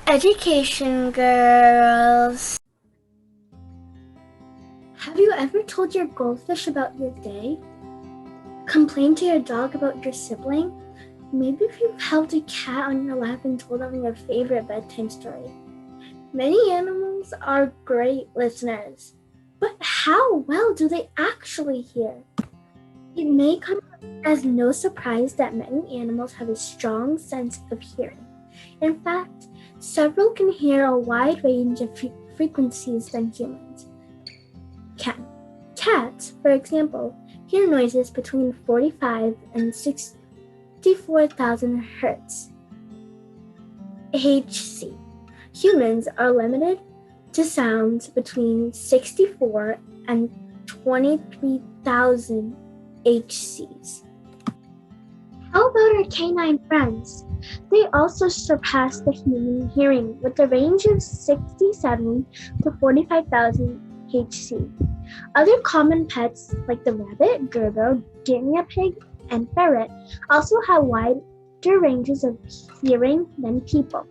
Education girls. Have you ever told your goldfish about your day? Complained to your dog about your sibling? Maybe if you've held a cat on your lap and told them your favorite bedtime story. Many animals are great listeners, but how well do they actually hear? It may come as no surprise that many animals have a strong sense of hearing. In fact, several can hear a wide range of frequencies than humans. Cats, for example, hear noises between 45 and 64,000 hertz Hz. Humans are limited to sounds between 64 and 23,000 Hz. How about our canine friends? They also surpass the human hearing with a range of 67 to 45,000 Hz. Other common pets like the rabbit, gerbil, guinea pig, and ferret also have wider ranges of hearing than people.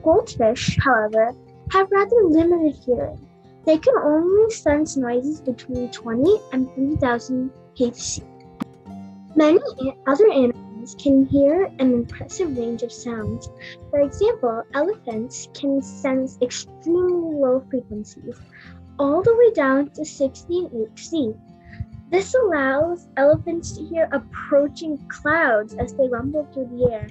Goldfish, however, have rather limited hearing. They can only sense noises between 20 and 3,000 Hz. Many other animals can hear an impressive range of sounds. For example, elephants can sense extremely low frequencies, all the way down to 16 Hz. This allows elephants to hear approaching clouds as they rumble through the air.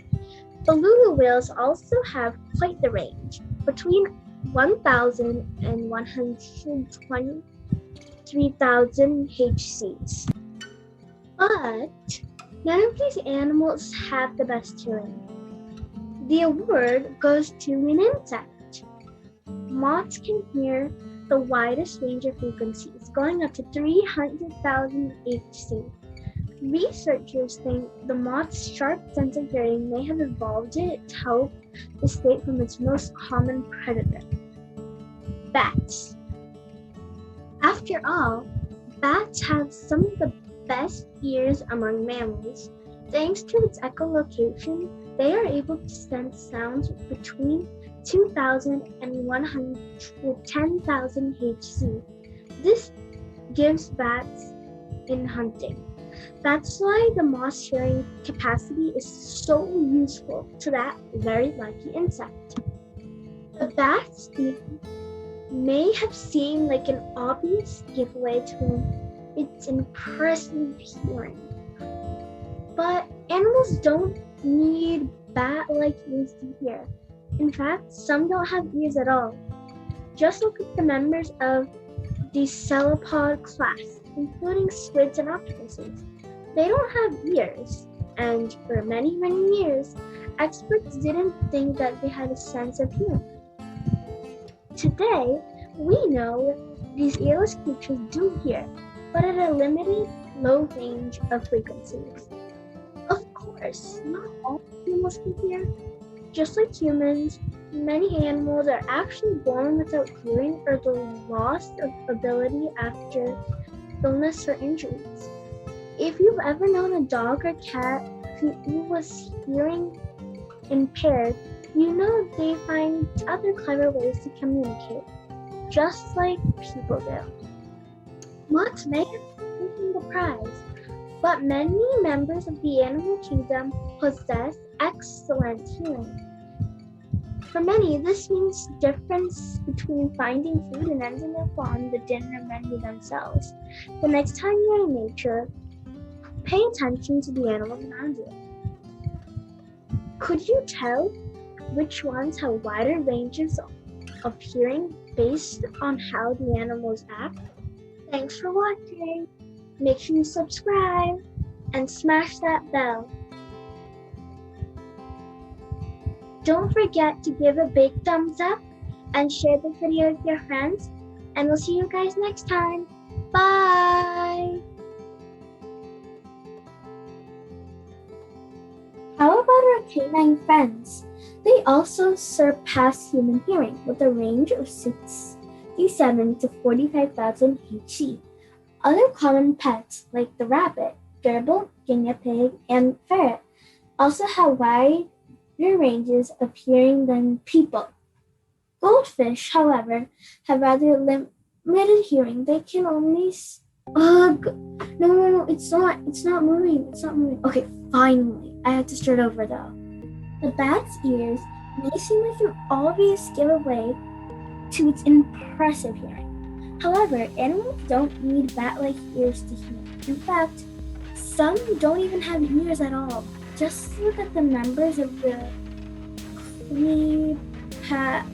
Beluga whales also have quite the range, between 1,000 and 123,000 Hz. But none of these animals have the best hearing. The award goes to an insect. Moths can hear the widest range of frequencies, going up to 300,000 Hz. Researchers think the moth's sharp sense of hearing may have evolved it to help escape from its most common predator, bats. After all, bats have some of the best ears among mammals. Thanks to its echolocation, they are able to sense sounds between 2,000 and 110,000 Hz. This gives bats in hunting. That's why the moth's hearing capacity is so useful to that very lucky insect. The bats may have seemed like an obvious giveaway to its impressive hearing, but animals don't need bat-like ears to hear. In fact, some don't have ears at all. Just look at the members of the cephalopod class, including squids and octopuses. They don't have ears, and for many, many years, experts didn't think that they had a sense of hearing. Today, we know these earless creatures do hear, but at a limited, low range of frequencies. Of course, not all animals can hear. Just like humans, many animals are actually born without hearing or the loss of ability after illness or injuries. If you've ever known a dog or cat who was hearing impaired, you know they find other clever ways to communicate, just like people do. Moths may have taken the prize, but many members of the animal kingdom possess excellent hearing. For many, this means the difference between finding food and ending up on the dinner menu themselves. The next time you're in nature, pay attention to the animals around you. Could you tell which ones have wider ranges of hearing based on how the animals act? Thanks for watching. Make sure you subscribe and smash that bell. Don't forget to give a big thumbs up and share the video with your friends. And we'll see you guys next time. Bye! How about our canine friends? They also surpass human hearing with a range of 67 to 45,000 Hz. Other common pets like the rabbit, gerbil, guinea pig, and ferret also have wide wider ranges of hearing than people. Goldfish, however, have rather limited hearing. They can only ugh. No, it's not. It's not moving. It's not moving. Okay, finally. I have to start over though. The bat's ears may seem like an obvious giveaway to its impressive hearing. However, animals don't need bat-like ears to hear. In fact, some don't even have ears at all. Just look at the members of the Cleopatra.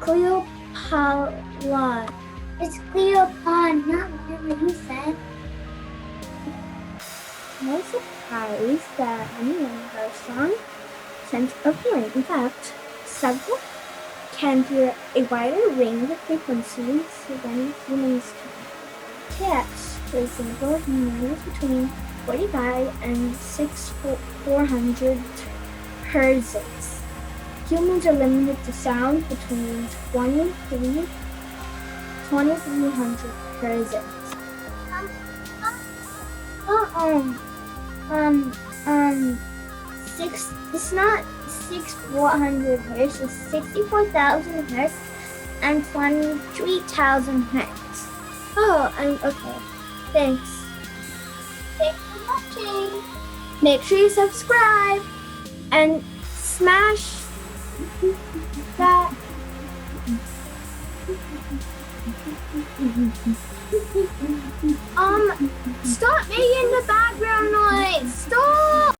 Cleopatra. It's Cleopatra, not whatever you said. No surprise that many animals have a strong sense of hearing. In fact, several can hear a wider range of frequencies than humans can. Cats, for example, hears between 45 and 400 hertz. Humans are limited to sounds between 2300 hertz. It's not 400 hertz, it's 64,000 hertz and 23,000 hertz. Oh, okay. Thanks. Thanks for watching. Make sure you subscribe and smash that. Stop making the background noise. Stop.